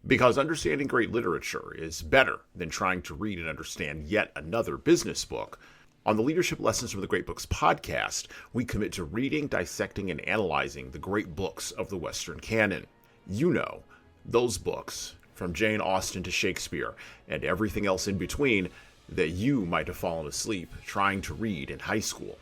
Because understanding great literature is better than trying to read and understand yet another business book. On the Leadership Lessons from the Great Books podcast, we commit to reading, dissecting, and analyzing the great books of the Western canon. You know, those books, from Jane Austen to Shakespeare, and everything else in between, that you might have fallen asleep trying to read in high school.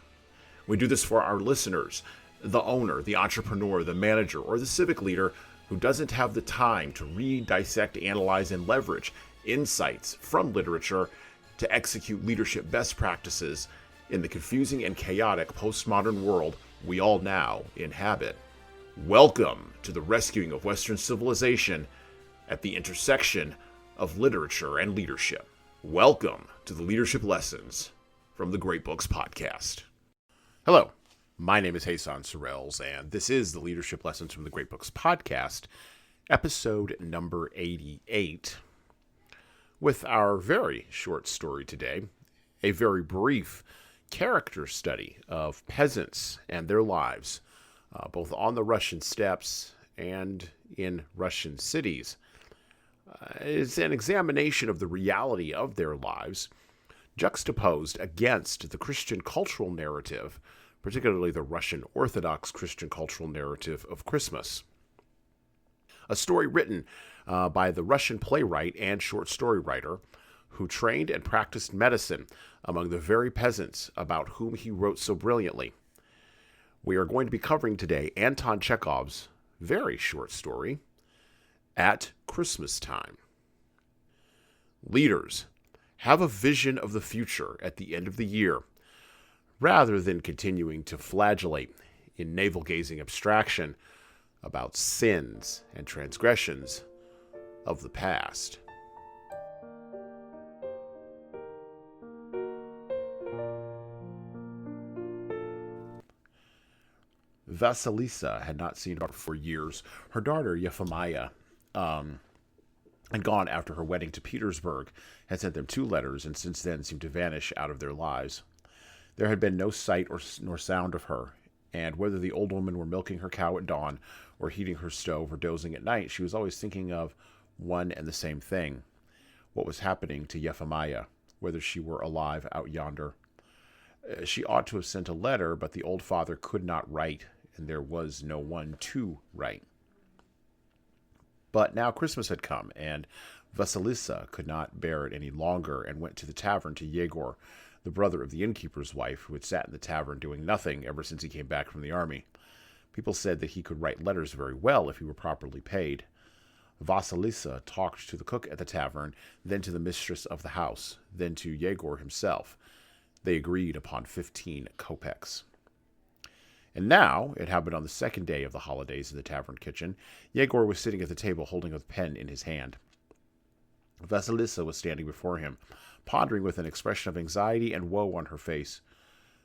We do this for our listeners, the owner, the entrepreneur, the manager, or the civic leader who doesn't have the time to read, dissect, analyze, and leverage insights from literature to execute leadership best practices in the confusing and chaotic postmodern world we all now inhabit. Welcome to the rescuing of Western civilization at the intersection of literature and leadership. Welcome to the Leadership Lessons from the Great Books podcast. Hello, my name is Hasan Sorrells, and this is the Leadership Lessons from the Great Books podcast, episode number 88. With our very short story today, a very brief character study of peasants and their lives, both on the Russian steppes and in Russian cities. It's an examination of the reality of their lives, juxtaposed against the Christian cultural narrative, particularly the Russian Orthodox Christian cultural narrative of Christmas. A story written by the Russian playwright and short story writer who trained and practiced medicine among the very peasants about whom he wrote so brilliantly. We are going to be covering today Anton Chekhov's very short story, At Christmas Time. Leaders, have a vision of the future at the end of the year, rather than continuing to flagellate in navel-gazing abstraction about sins and transgressions of the past. Vasilisa had not seen her daughter for years. Her daughter, Euphemia, had gone after her wedding to Petersburg, had sent them 2 letters, and since then seemed to vanish out of their lives. There had been no sight nor sound of her, and whether the old woman were milking her cow at dawn, or heating her stove, or dozing at night, she was always thinking of one and the same thing: what was happening to Euphemia, whether she were alive out yonder. She ought to have sent a letter, but the old father could not write, and there was no one to write. But now Christmas had come, and Vasilisa could not bear it any longer, and went to the tavern to Yegor, the brother of the innkeeper's wife, who had sat in the tavern doing nothing ever since he came back from the army. People said that he could write letters very well if he were properly paid. Vasilisa talked to the cook at the tavern, then to the mistress of the house, then to Yegor himself. They agreed upon 15 kopecks. And now, it happened on the second day of the holidays in the tavern kitchen, Yegor was sitting at the table holding a pen in his hand. Vasilisa was standing before him, pondering with an expression of anxiety and woe on her face.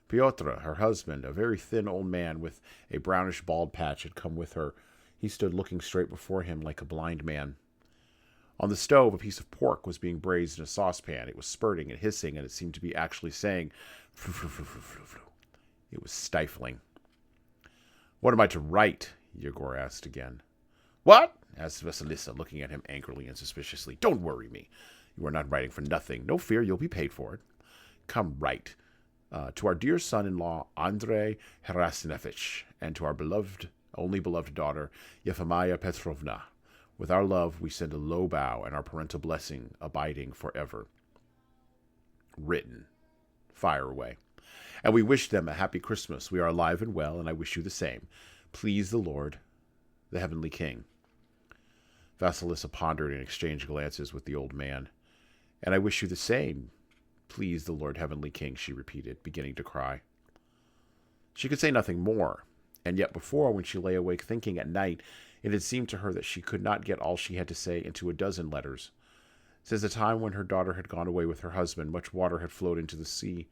Pyotr, her husband, a very thin old man with a brownish bald patch, had come with her. He stood looking straight before him like a blind man. On the stove, a piece of pork was being braised in a saucepan. It was spurting and hissing, and it seemed to be actually saying, "Flu, flu, flu, flu, flu, flu." It was stifling. "What am I to write?" Yegor asked again. "What?" asked Vasilisa, looking at him angrily and suspiciously. "Don't worry me. You are not writing for nothing. No fear, you'll be paid for it. Come, write. To our dear son-in-law, Andrei Herasinovich, and to our only beloved daughter, Euphemia Petrovna. With our love, we send a low bow and our parental blessing abiding forever." Written. Fire away. "And we wish them a happy Christmas. We are alive and well, and I wish you the same. Please the Lord, the Heavenly King." Vasilisa pondered and exchanged glances with the old man. "And I wish you the same. Please the Lord, Heavenly King," she repeated, beginning to cry. She could say nothing more, and yet before, when she lay awake thinking at night, it had seemed to her that she could not get all she had to say into a dozen letters. Since the time when her daughter had gone away with her husband, much water had flowed into the sea.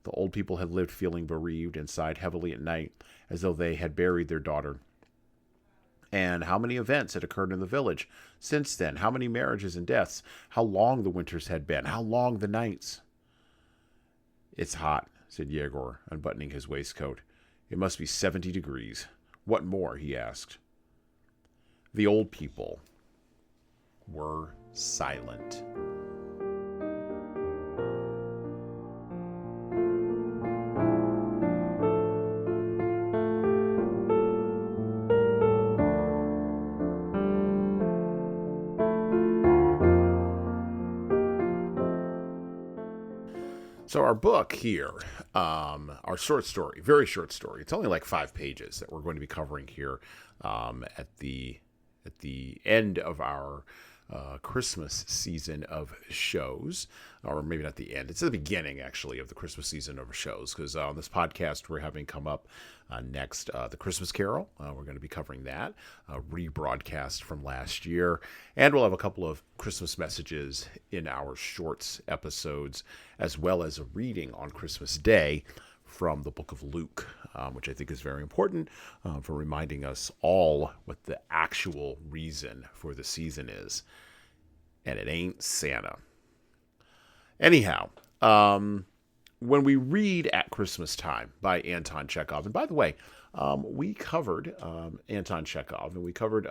The old people had lived feeling bereaved and sighed heavily at night, as though they had buried their daughter. And how many events had occurred in the village since then? How many marriages and deaths? How long the winters had been? How long the nights? "It's hot," said Yegor, unbuttoning his waistcoat. "It must be 70 degrees. What more?" he asked. The old people were silent. So our book here, our short story, very short story. It's only like 5 pages that we're going to be covering here at the end of our Christmas season of shows, or maybe not the end. It's the beginning, actually, of the Christmas season of shows, because on this podcast we're having come up next The Christmas Carol. We're going to be covering that, rebroadcast from last year, and we'll have a couple of Christmas messages in our shorts episodes, as well as a reading on Christmas Day from the book of Luke, which I think is very important for reminding us all what the actual reason for the season is. And it ain't Santa. Anyhow, when we read At Christmas Time by Anton Chekhov, and by the way, we covered Anton Chekhov, and we covered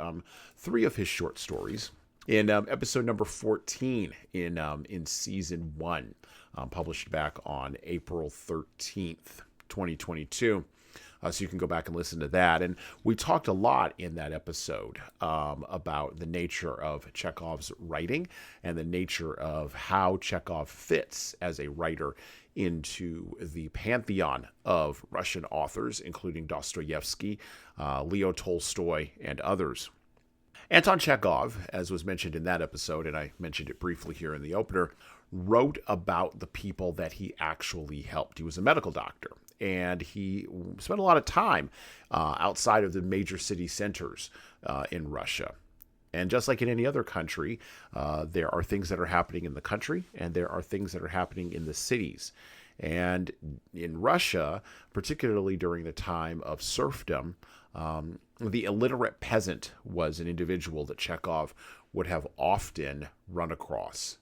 3 of his short stories in episode number 14 in season 1, published back on April 13th, 2022. So you can go back and listen to that. And we talked a lot in that episode about the nature of Chekhov's writing and the nature of how Chekhov fits as a writer into the pantheon of Russian authors, including Dostoevsky, Leo Tolstoy, and others. Anton Chekhov, as was mentioned in that episode, and I mentioned it briefly here in the opener, wrote about the people that he actually helped. He was a medical doctor, and he spent a lot of time outside of the major city centers in Russia. And just like in any other country, there are things that are happening in the country, and there are things that are happening in the cities. And in Russia, particularly during the time of serfdom, the illiterate peasant was an individual that Chekhov would have often run across.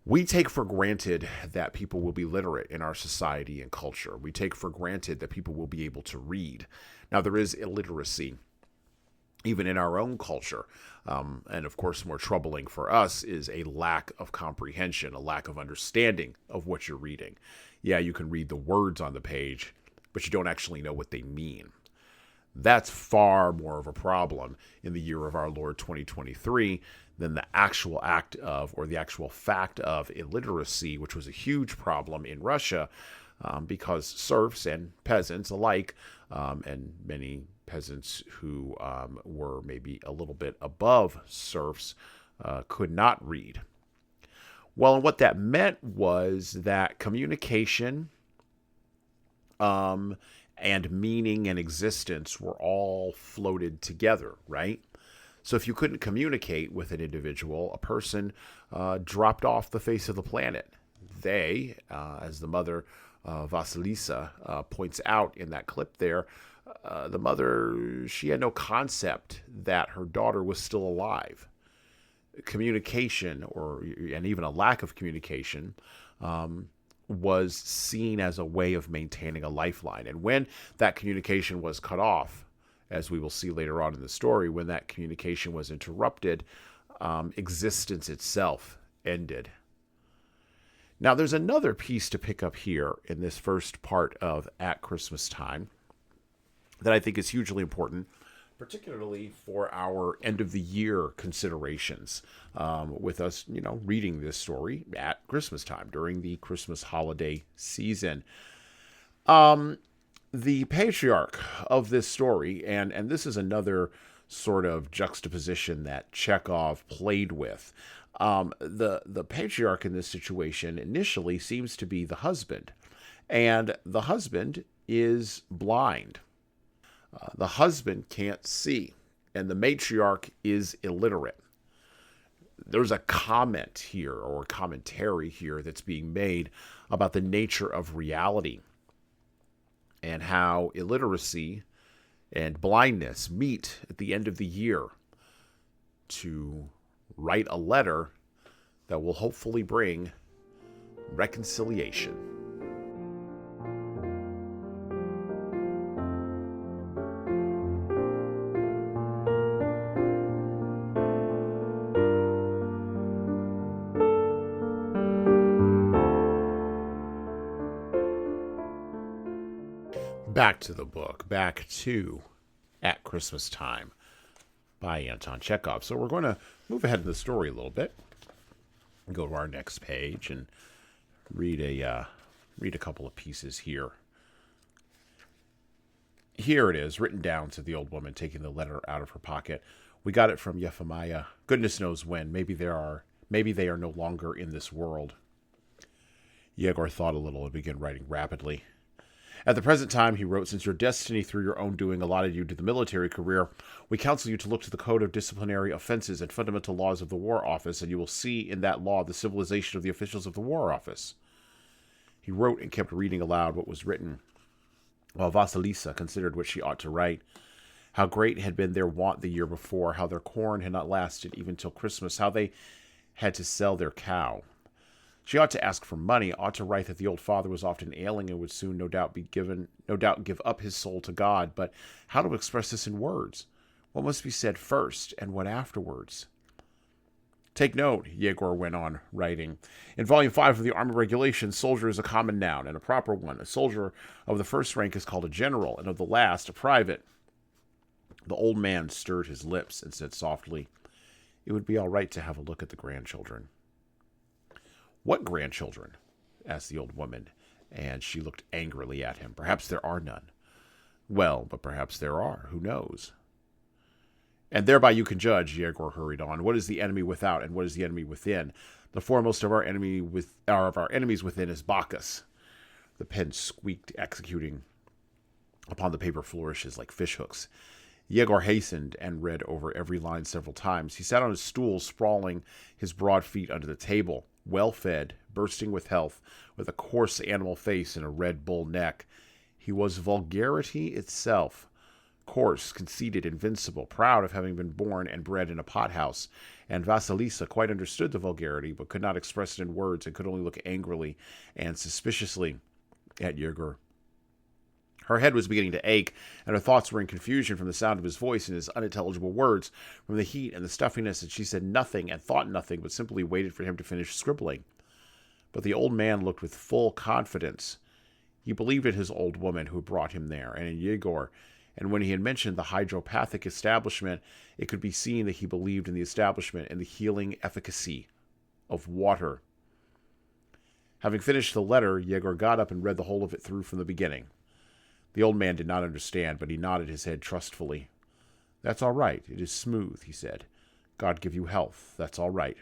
We take for granted that people will be literate in our society and culture. We take for granted that people will be able to read. Now, there is illiteracy even in our own culture. And of course, more troubling for us is a lack of comprehension, a lack of understanding of what you're reading. Yeah, you can read the words on the page, but you don't actually know what they mean. That's far more of a problem in the year of our Lord 2023 than the actual act of, or the actual fact of, illiteracy, which was a huge problem in Russia because serfs and peasants alike, and many peasants who were maybe a little bit above serfs, could not read. Well, and what that meant was that communication and meaning and existence were all floated together, right? So if you couldn't communicate with an individual, a person dropped off the face of the planet. They, as the mother Vasilisa points out in that clip there, the mother, she had no concept that her daughter was still alive. Communication, and even a lack of communication, was seen as a way of maintaining a lifeline. And when that communication was cut off, as we will see later on in the story, when that communication was interrupted, existence itself ended. Now, there's another piece to pick up here in this first part of At Christmas Time that I think is hugely important, particularly for our end-of-the-year considerations, with us, reading this story at Christmas time, during the Christmas holiday season. The patriarch of this story, and this is another sort of juxtaposition that Chekhov played with. The patriarch in this situation initially seems to be the husband, and the husband is blind. The husband can't see, and the matriarch is illiterate. There's a comment here, or a commentary here, that's being made about the nature of reality and how illiteracy and blindness meet at the end of the year to write a letter that will hopefully bring reconciliation. back to the book, back to At Christmas Time by Anton Chekhov. So we're going to move ahead in the story a little bit and go to our next page and read a couple of pieces here. Here it is, written down, said the old woman, taking the letter out of her pocket. We got it from Yephemiah. Goodness knows when. Maybe they are no longer in this world. Yegor thought a little and began writing rapidly. At the present time, he wrote, since your destiny through your own doing allotted you to the military career, we counsel you to look to the Code of Disciplinary Offenses and Fundamental Laws of the War Office, and you will see in that law the civilization of the officials of the War Office. He wrote and kept reading aloud what was written, while Vasilisa considered what she ought to write. How great had been their want the year before, how their corn had not lasted even till Christmas, how they had to sell their cow. She ought to ask for money, ought to write that the old father was often ailing and would soon no doubt give up his soul to God. But how to express this in words? What must be said first, and what afterwards? Take note, Yegor went on writing. In Volume 5 of the Army Regulations, soldier is a common noun, and a proper one. A soldier of the first rank is called a general, and of the last, a private. The old man stirred his lips and said softly, it would be all right to have a look at the grandchildren. What grandchildren? Asked the old woman, and she looked angrily at him. Perhaps there are none. Well, but perhaps there are. Who knows? And thereby you can judge, Yegor hurried on. What is the enemy without, and what is the enemy within? The foremost of our enemies within is Bacchus. The pen squeaked, executing upon the paper flourishes like fishhooks. Yegor hastened and read over every line several times. He sat on his stool, sprawling his broad feet under the table, well-fed, bursting with health, with a coarse animal face and a red bull neck. He was vulgarity itself, coarse, conceited, invincible, proud of having been born and bred in a pothouse. And Vasilisa quite understood the vulgarity, but could not express it in words, and could only look angrily and suspiciously at Yegor. Her head was beginning to ache, and her thoughts were in confusion from the sound of his voice and his unintelligible words, from the heat and the stuffiness, and she said nothing and thought nothing, but simply waited for him to finish scribbling. But the old man looked with full confidence. He believed in his old woman who brought him there, and in Yegor, and when he had mentioned the hydropathic establishment, it could be seen that he believed in the establishment and the healing efficacy of water. Having finished the letter, Yegor got up and read the whole of it through from the beginning. The old man did not understand, but he nodded his head trustfully. That's all right. It is smooth, he said. God give you health. That's all right.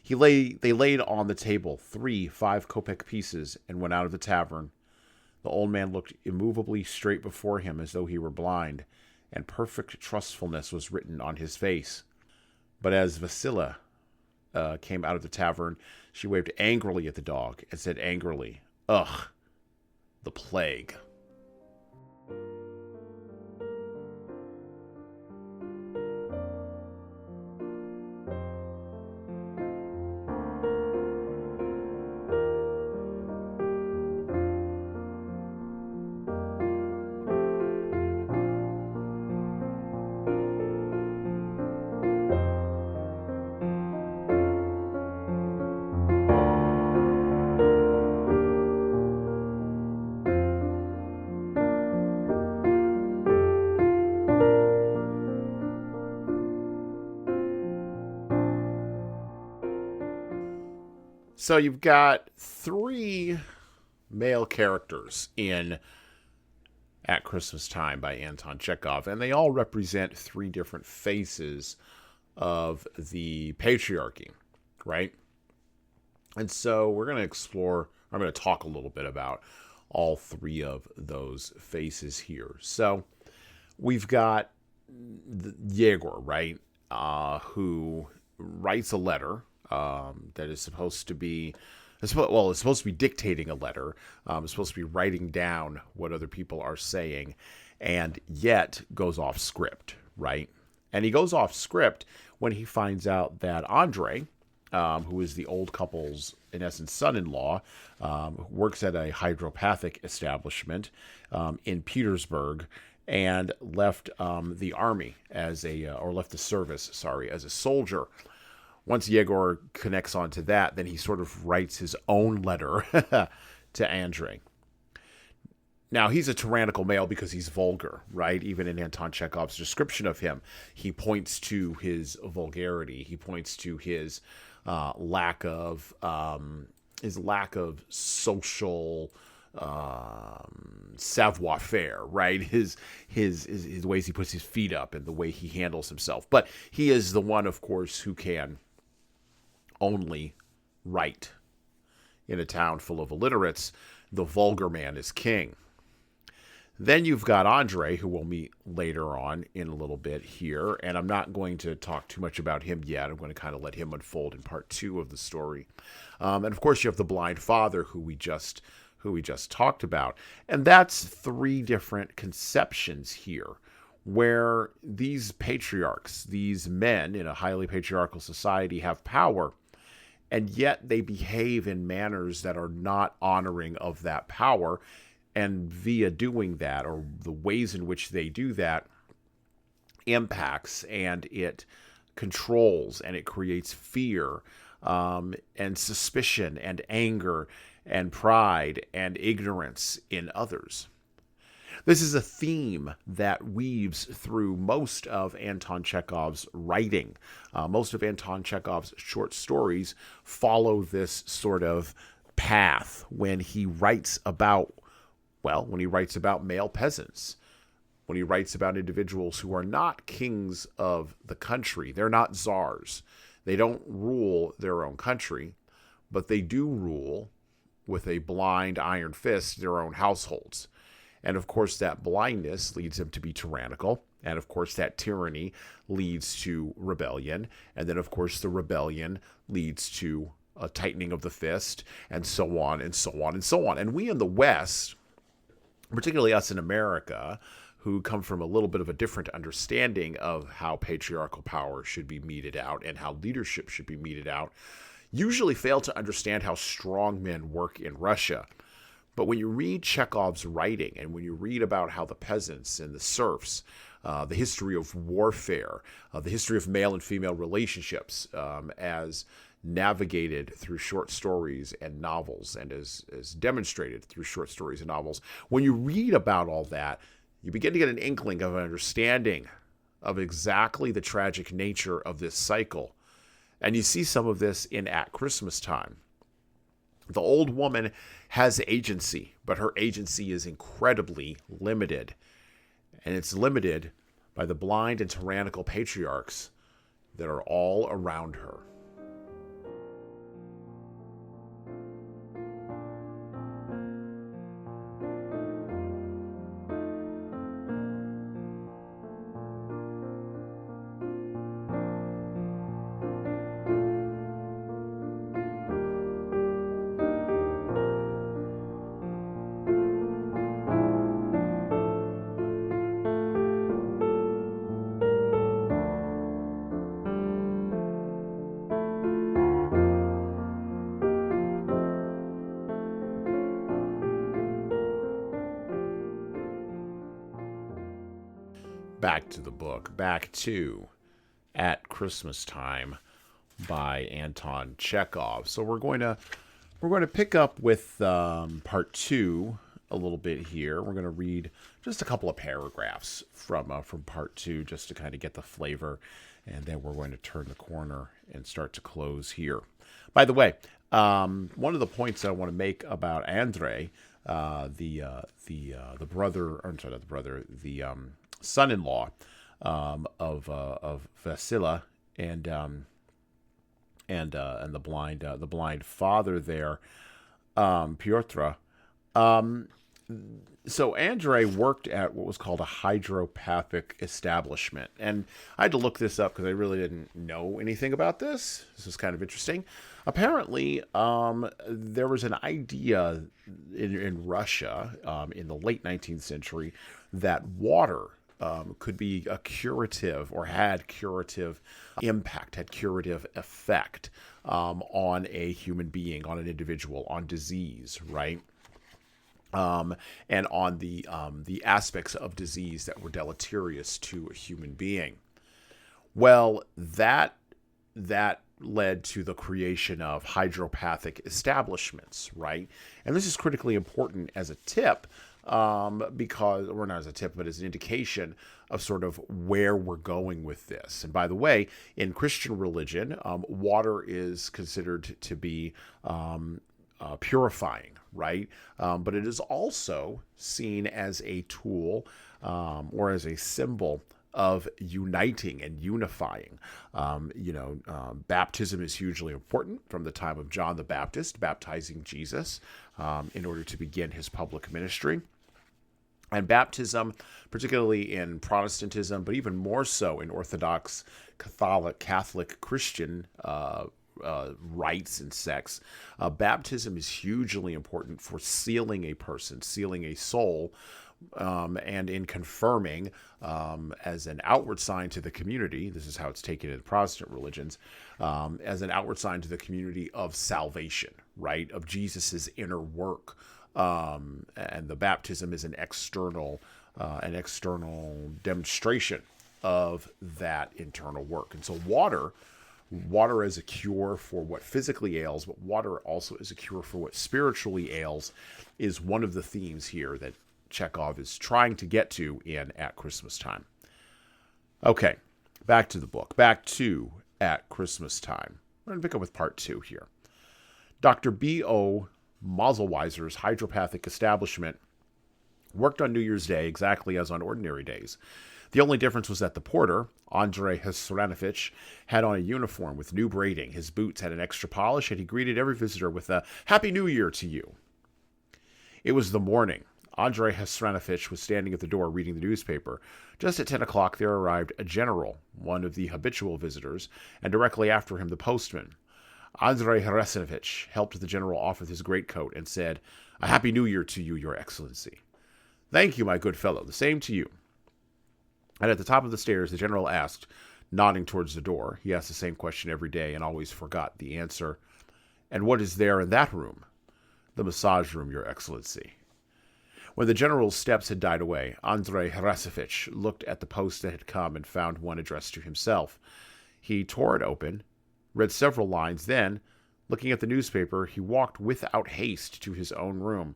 They laid on the table 3 5-kopeck pieces and went out of the tavern. The old man looked immovably straight before him as though he were blind, and perfect trustfulness was written on his face. But as Vasila came out of the tavern, she waved angrily at the dog and said angrily, Ugh! The plague. So you've got 3 male characters in At Christmas Time by Anton Chekhov, and they all represent 3 different faces of the patriarchy, right? And so we're going to talk a little bit about all 3 of those faces here. So we've got Yegor, right, who writes a letter that is supposed to be, it's supposed to be dictating a letter. It's supposed to be writing down what other people are saying, and yet goes off script, right? And he goes off script when he finds out that Andre, who is the old couple's, in essence, son-in-law, works at a hydropathic establishment in Petersburg, and left the army left the service, as a soldier. Once Yegor connects onto that, then he sort of writes his own letter to Andre. Now, he's a tyrannical male because he's vulgar, right? Even in Anton Chekhov's description of him, he points to his vulgarity. He points to his lack of social savoir faire, right? His ways he puts his feet up and the way he handles himself. But he is the one, of course, who can only write. In a town full of illiterates, the vulgar man is king. Then you've got Andre, who we'll meet later on in a little bit here, and I'm not going to talk too much about him yet. I'm going to kind of let him unfold in part 2 of the story. And of course, you have the blind father, who we just talked about, and that's 3 different conceptions here, where these patriarchs, these men in a highly patriarchal society, have power, and yet they behave in manners that are not honoring of that power. And via doing that, or the ways in which they do that, impacts and it controls and it creates fear and suspicion and anger and pride and ignorance in others. This is a theme that weaves through most of Anton Chekhov's writing. Most of Anton Chekhov's short stories follow this sort of path when he writes about male peasants, when he writes about individuals who are not kings of the country. They're not czars. They don't rule their own country, but they do rule with a blind iron fist their own households. And of course, that blindness leads them to be tyrannical. And of course, that tyranny leads to rebellion. And then, of course, the rebellion leads to a tightening of the fist, and so on and so on and so on. And we in the West, particularly us in America, who come from a little bit of a different understanding of how patriarchal power should be meted out and how leadership should be meted out, usually fail to understand how strong men work in Russia. But when you read Chekhov's writing, and when you read about how the peasants and the serfs, the history of warfare, the history of male and female relationships as navigated through short stories and novels, and as demonstrated through short stories and novels, when you read about all that, you begin to get an inkling of an understanding of exactly the tragic nature of this cycle. And you see some of this in At Christmas Time. The old woman has agency, but her agency is incredibly limited. And it's limited by the blind and tyrannical patriarchs that are all around her. Back to the book, back to At Christmas Time by Anton Chekhov. So we're going to pick up with part 2 a little bit here. We're going to read just a couple of paragraphs from part 2 just to kind of get the flavor, and then we're going to turn the corner and start to close here. By the way, one of the points I want to make about Andrei, the son-in-law of Vasila and the blind father there, Pyotr. So Andrei worked at what was called a hydropathic establishment, and I had to look this up because I really didn't know anything about this. This is kind of interesting. Apparently, there was an idea in Russia in the late 19th century that water could be a curative, or had curative impact, had curative effect on a human being, on an individual, on disease, right? And on the aspects of disease that were deleterious to a human being. Well, that led to the creation of hydropathic establishments, right? And this is critically important as a tip, because, or not as a tip, but as an indication of sort of where we're going with this. And by the way, in Christian religion, water is considered to be purifying, right? But it is also seen as a tool or as a symbol of uniting and unifying. Baptism is hugely important from the time of John the Baptist, baptizing Jesus in order to begin his public ministry. And baptism, particularly in Protestantism, but even more so in Orthodox, Catholic Christian rites and sects, baptism is hugely important for sealing a person, sealing a soul, and in confirming as an outward sign to the community. This is how it's taken in Protestant religions, as an outward sign to the community of salvation, right? Of Jesus's inner work. And the baptism is an external demonstration of that internal work. And so water as a cure for what physically ails, but water also as a cure for what spiritually ails, is one of the themes here that Chekhov is trying to get to in At Christmas Time. Okay, back to the book. Back to At Christmas Time. We're going to pick up with part 2 here. Dr. B.O. Mauselweiser's hydropathic establishment worked on New Year's Day exactly as on ordinary days. The only difference was that the porter, Andrei Hesranovich, had on a uniform with new braiding. His boots had an extra polish, and he greeted every visitor with a Happy New Year to you. It was the morning. Andrei Hesranovich was standing at the door reading the newspaper. Just at 10 o'clock there arrived a general, one of the habitual visitors, and directly after him the postman. Andrei Hesranovich helped the general off with his greatcoat and said, A Happy New Year to you, Your Excellency. Thank you, my good fellow. The same to you. And at the top of the stairs, the general asked, nodding towards the door. He asked the same question every day and always forgot the answer. And what is there in that room? The massage room, Your Excellency. When the general's steps had died away, Andrei Hesranovich looked at the post that had come and found one addressed to himself. He tore it open, read several lines, then, looking at the newspaper, he walked without haste to his own room,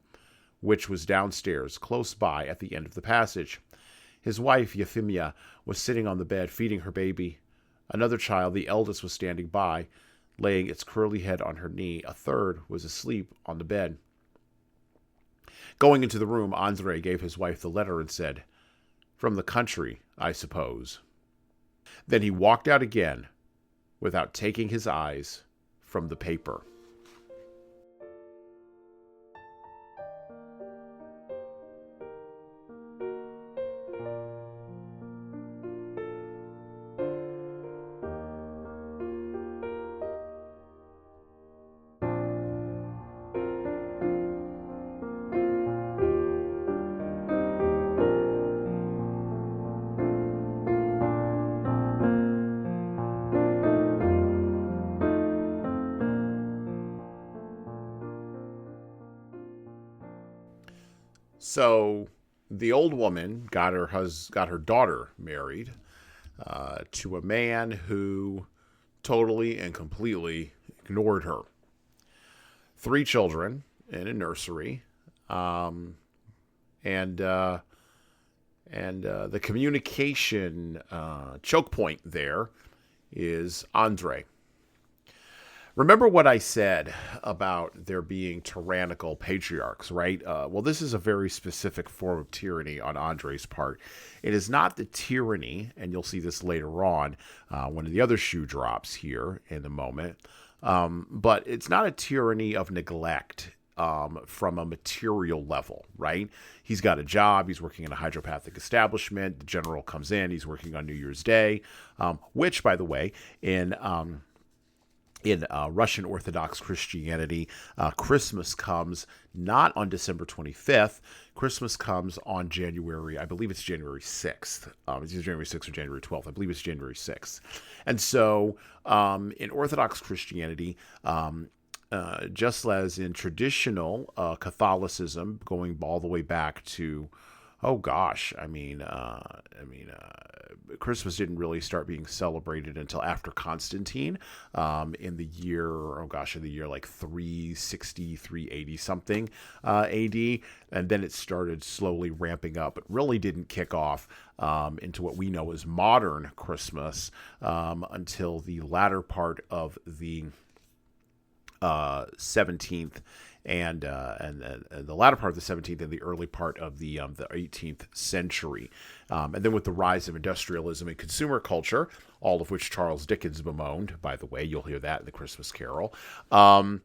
which was downstairs, close by at the end of the passage. His wife, Euphemia, was sitting on the bed feeding her baby. Another child, the eldest, was standing by, laying its curly head on her knee. A third was asleep on the bed. Going into the room, Andrei gave his wife the letter and said, From the country, I suppose. Then he walked out again, without taking his eyes from the paper. So the old woman got her daughter married to a man who totally and completely ignored her. 3 children in a nursery, and the communication choke point there is Andrei. Remember what I said about there being tyrannical patriarchs, right? Well, this is a very specific form of tyranny on Andrei's part. It is not the tyranny, and you'll see this later on when the other shoe drops here in a moment, but it's not a tyranny of neglect from a material level, right? He's got a job. He's working in a hydropathic establishment. The general comes in. He's working on New Year's Day, which, by the way, in Russian Orthodox Christianity, Christmas comes not on December 25th. Christmas comes on January, I believe it's January 6th. It's either January 6th or January 12th. I believe it's January 6th. And so in Orthodox Christianity, just as in traditional Catholicism, going all the way back to Oh gosh, Christmas didn't really start being celebrated until after Constantine, in the year, in the year like 360, 380 something AD, and then it started slowly ramping up. It really didn't kick off into what we know as modern Christmas until the latter part of the 17th and the latter part of the 17th and the early part of the 18th century. And then with the rise of industrialism and consumer culture, all of which Charles Dickens bemoaned, by the way, you'll hear that in the Christmas Carol, then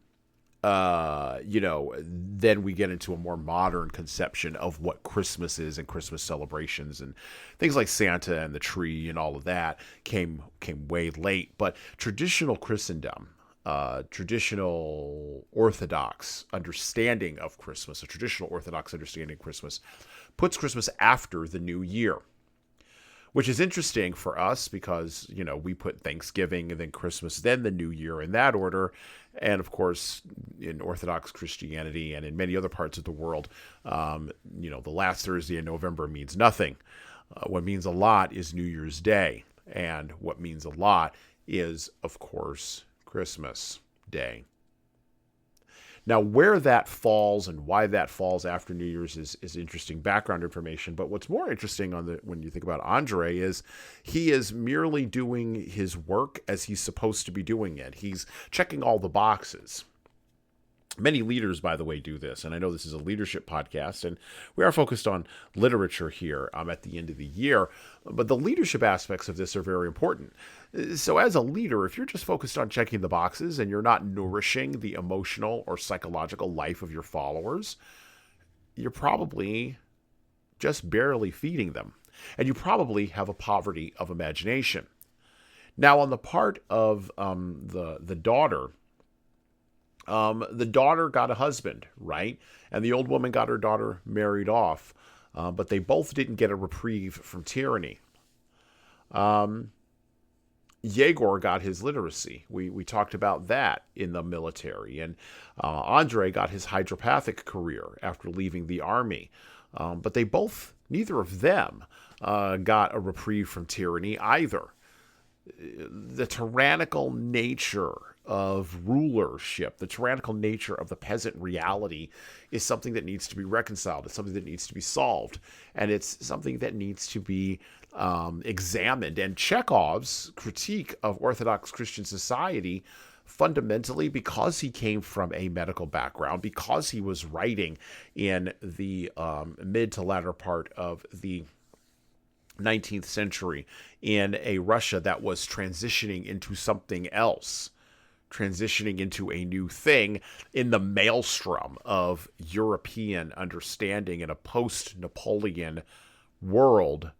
we get into a more modern conception of what Christmas is and Christmas celebrations, and things like Santa and the tree and all of that came way late. But traditional Christendom, traditional Orthodox understanding of Christmas, a traditional Orthodox understanding of Christmas, puts Christmas after the New Year, which is interesting for us because, we put Thanksgiving and then Christmas, then the New Year in that order. And of course, in Orthodox Christianity and in many other parts of the world, the last Thursday in November means nothing. What means a lot is New Year's Day. And what means a lot is, of course, Christmas Day. Now, where that falls and why that falls after New Year's is interesting background information. But what's more interesting when you think about Andre is he is merely doing his work as he's supposed to be doing it. He's checking all the boxes. Many leaders, by the way, do this, and I know this is a leadership podcast, and we are focused on literature here at the end of the year, but the leadership aspects of this are very important. So as a leader, if you're just focused on checking the boxes and you're not nourishing the emotional or psychological life of your followers, you're probably just barely feeding them, and you probably have a poverty of imagination. Now, on the part of the daughter, the daughter got a husband, right? And the old woman got her daughter married off. But they both didn't get a reprieve from tyranny. Yegor got his literacy. We talked about that in the military. And Andre got his hydropathic career after leaving the army. But neither of them got a reprieve from tyranny either. The tyrannical nature of rulership, the tyrannical nature of the peasant reality is something that needs to be reconciled. It's something that needs to be solved. And it's something that needs to be examined. And Chekhov's critique of Orthodox Christian society, fundamentally, because he came from a medical background, because he was writing in the mid to latter part of the 19th century in a Russia that was transitioning into something else, transitioning into a new thing in the maelstrom of European understanding in a post-Napoleon world.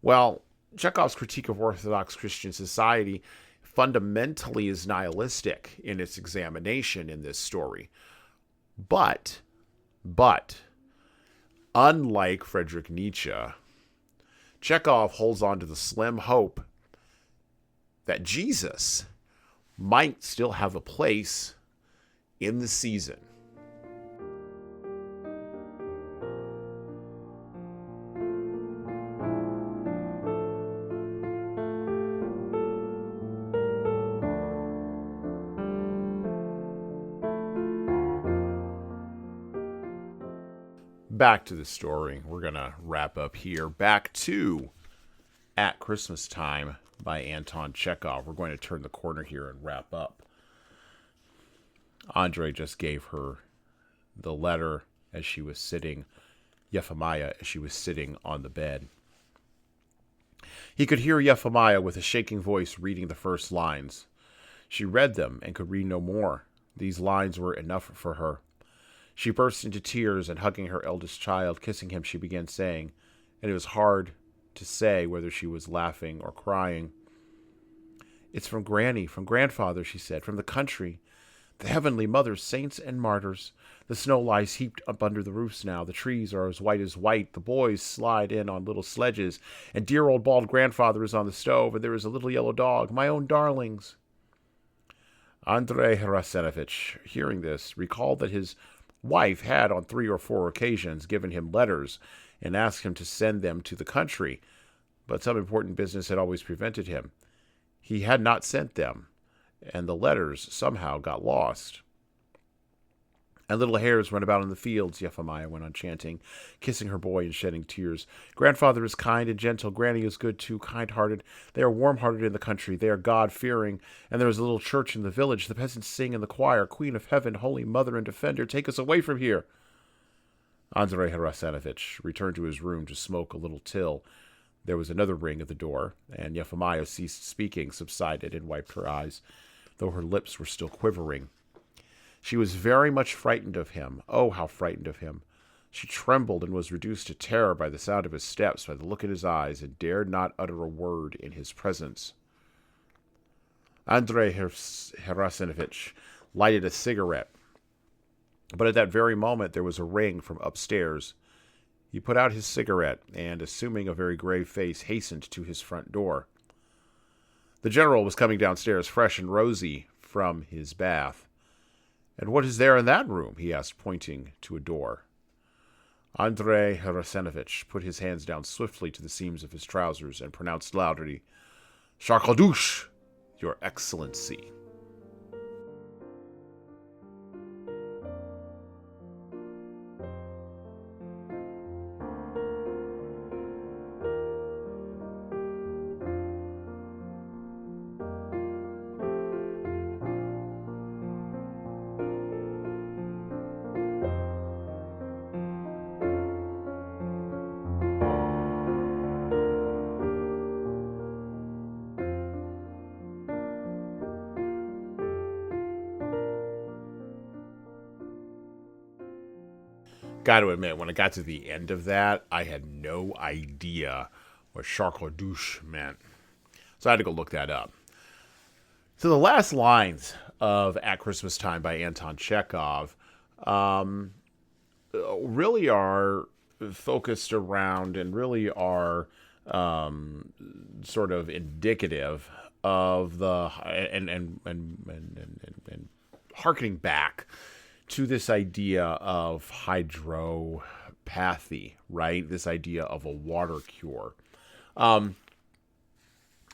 Well, Chekhov's critique of Orthodox Christian society fundamentally is nihilistic in its examination in this story. But, unlike Friedrich Nietzsche, Chekhov holds on to the slim hope that Jesus might still have a place in the season. Back to the story. We're going to wrap up here. Back to At Christmas Time by Anton Chekhov. We're going to turn the corner here and wrap up. Andre just gave her the letter as she was sitting, Euphemia, as she was sitting on the bed. He could hear Euphemia with a shaking voice reading the first lines. She read them and could read no more. These lines were enough for her. She burst into tears, and hugging her eldest child, kissing him, she began saying, and it was hard to say whether she was laughing or crying. "It's from Granny, from Grandfather," she said, "from the country. The Heavenly Mother, saints and martyrs. The snow lies heaped up under the roofs now. The trees are as white. The boys slide in on little sledges, and dear old bald Grandfather is on the stove, and there is a little yellow dog, my own darlings." Andrei Harasenovich, hearing this, recalled that his wife had on 3 or 4 occasions given him letters and asked him to send them to the country, but some important business had always prevented him. He had not sent them, and the letters somehow got lost. And little hares run about in the fields, Euphemia went on chanting, kissing her boy and shedding tears. Grandfather is kind and gentle. Granny is good too, kind-hearted. They are warm-hearted in the country. They are God-fearing. And there is a little church in the village. The peasants sing in the choir, Queen of Heaven, Holy Mother and Defender, take us away from here. Andrei Harasanovich returned to his room to smoke a little till. There was another ring at the door, and Euphemia ceased speaking, subsided, and wiped her eyes, though her lips were still quivering. She was very much frightened of him. Oh, how frightened of him. She trembled and was reduced to terror by the sound of his steps, by the look in his eyes, and dared not utter a word in his presence. Andrei Harasanovich lighted a cigarette, but at that very moment there was a ring from upstairs. He put out his cigarette and, assuming a very grave face, hastened to his front door. The general was coming downstairs, fresh and rosy from his bath. "And what is there in that room?" he asked, pointing to a door. Andrei Harasanovich put his hands down swiftly to the seams of his trousers and pronounced loudly, "Charcodouche, Your Excellency." Got to admit, when I got to the end of that, I had no idea what charcodouche meant. So I had to go look that up. So the last lines of At Christmas Time by Anton Chekhov really are focused around and really are sort of indicative of the and harkening back to this idea of hydropathy, right? This idea of a water cure.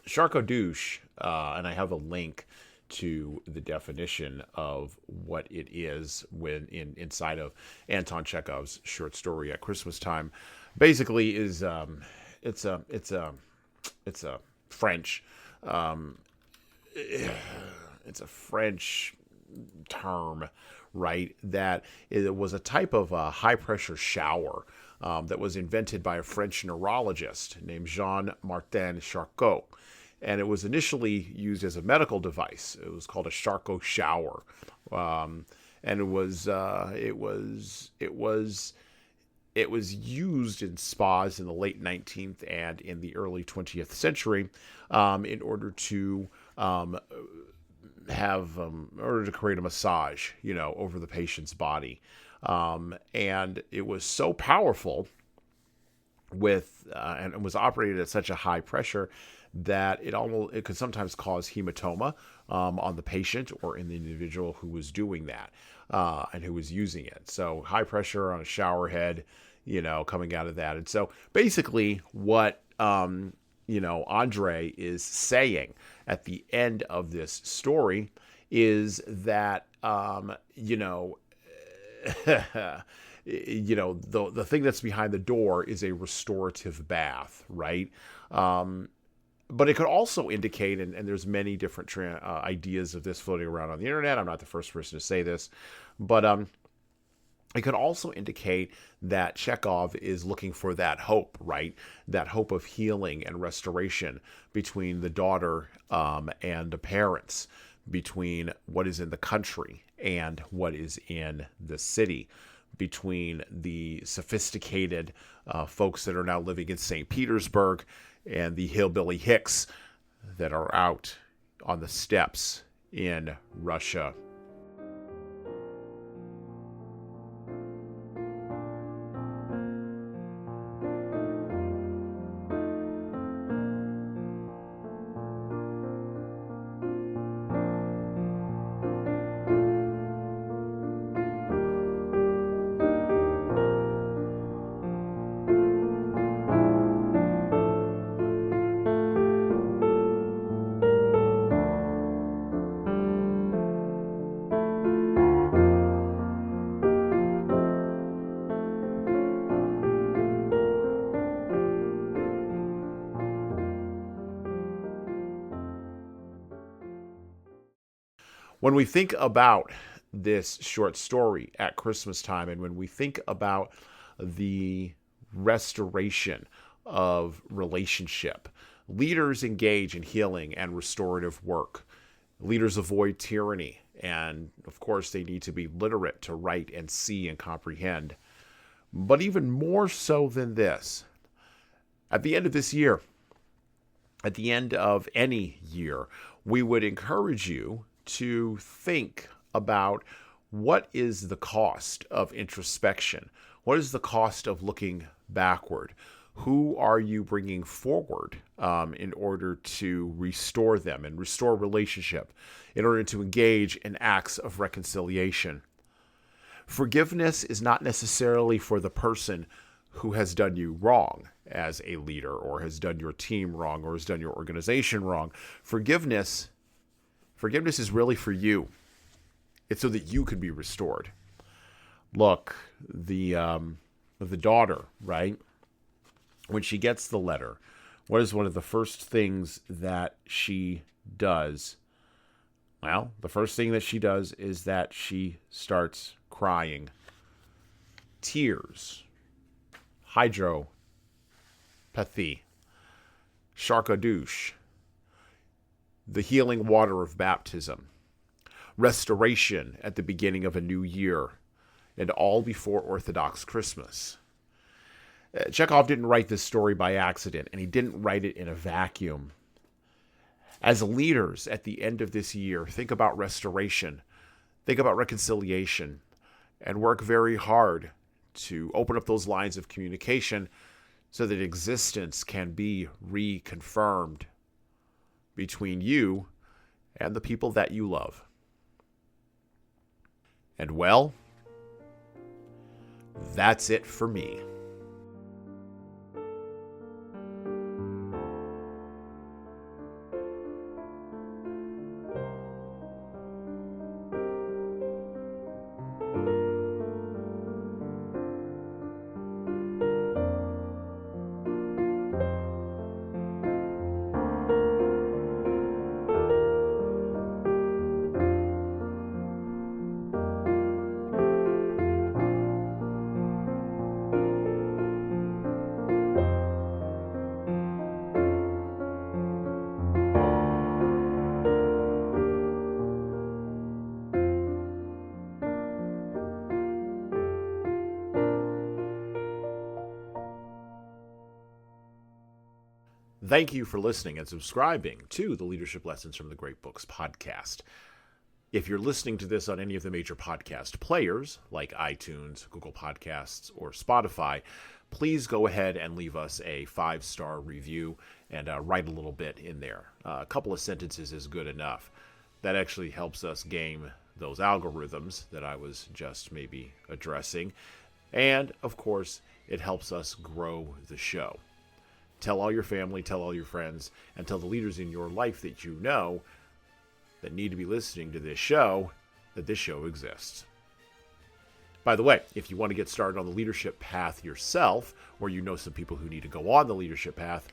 Charcodouche, and I have a link to the definition of what it is when inside of Anton Chekhov's short story At Christmas Time. Basically, is it's a French it's a French term, right? That it was a type of high pressure shower that was invented by a French neurologist named Jean-Martin Charcot. And it was initially used as a medical device. It was called a Charcot shower, and it was used in spas in the late 19th and in the early 20th century in order to create a massage, over the patient's body, and it was so powerful and it was operated at such a high pressure that it could sometimes cause hematoma on the patient or in the individual who was doing that and who was using it. So high pressure on a shower head, coming out of that. And so basically what Andre is saying at the end of this story is that the thing that's behind the door is a restorative bath, right? But it could also indicate, and there's many different ideas of this floating around on the internet. I'm not the first person to say this, but it could also indicate that Chekhov is looking for that hope, right? That hope of healing and restoration between the daughter and the parents, between what is in the country and what is in the city, between the sophisticated folks that are now living in St. Petersburg and the hillbilly hicks that are out on the steppes in Russia. When we think about this short story at Christmas time, and when we think about the restoration of relationship, leaders engage in healing and restorative work. Leaders avoid tyranny, and of course they need to be literate to write and see and comprehend. But even more so than this, at the end of this year, at the end of any year, we would encourage you to think about what is the cost of introspection? What is the cost of looking backward? Who are you bringing forward in order to restore them and restore relationship, in order to engage in acts of reconciliation? Forgiveness is not necessarily for the person who has done you wrong as a leader, or has done your team wrong, or has done your organization wrong. Forgiveness is really for you. It's so that you can be restored. Look, the daughter, right? When she gets the letter, what is one of the first things that she does? Well, the first thing that she does is that she starts crying. Tears. Hydropathy. Charcadouche. The healing water of baptism. Restoration at the beginning of a new year. And all before Orthodox Christmas. Chekhov didn't write this story by accident, and he didn't write it in a vacuum. As leaders at the end of this year, think about restoration, think about reconciliation, and work very hard to open up those lines of communication so that existence can be reconfirmed between you and the people that you love. And well, that's it for me. Thank you for listening and subscribing to the Leadership Lessons from the Great Books podcast. If you're listening to this on any of the major podcast players, like iTunes, Google Podcasts, or Spotify, please go ahead and leave us a 5-star review and write a little bit in there. A couple of sentences is good enough. That actually helps us game those algorithms that I was just maybe addressing. And, of course, it helps us grow the show. Tell all your family, tell all your friends, and tell the leaders in your life that you know that need to be listening to this show, that this show exists. By the way, if you want to get started on the leadership path yourself, or you know some people who need to go on the leadership path,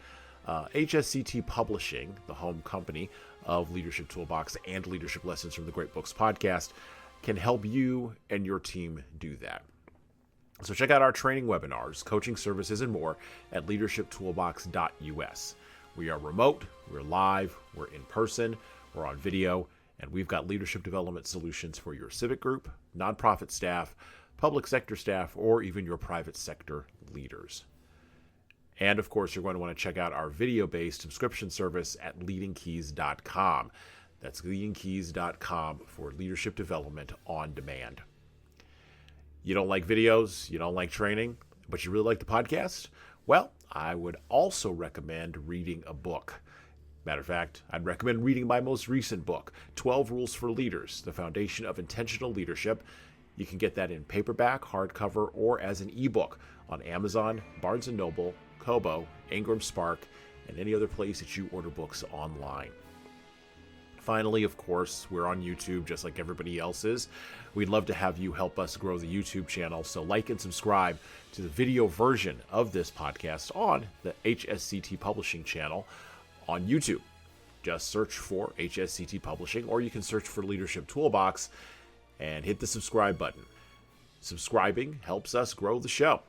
HSCT Publishing, the home company of Leadership Toolbox and Leadership Lessons from the Great Books podcast, can help you and your team do that. So check out our training webinars, coaching services, and more at leadershiptoolbox.us. We are remote, we're live, we're in person, we're on video, and we've got leadership development solutions for your civic group, nonprofit staff, public sector staff, or even your private sector leaders. And of course, you're going to want to check out our video-based subscription service at leadingkeys.com. That's leadingkeys.com for leadership development on demand. You don't like videos, you don't like training, but you really like the podcast? Well, I would also recommend reading a book. Matter of fact, I'd recommend reading my most recent book, 12 Rules for Leaders, The Foundation of Intentional Leadership. You can get that in paperback, hardcover, or as an ebook on Amazon, Barnes & Noble, Kobo, Ingram Spark, and any other place that you order books online. Finally, of course, we're on YouTube just like everybody else is. We'd love to have you help us grow the YouTube channel, so like and subscribe to the video version of this podcast on the HSCT Publishing channel on YouTube. Just search for HSCT Publishing, or you can search for Leadership Toolbox and hit the subscribe button. Subscribing helps us grow the show,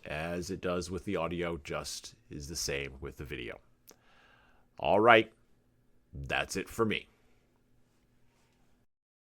as it does with the audio, just is the same with the video. All right, that's it for me.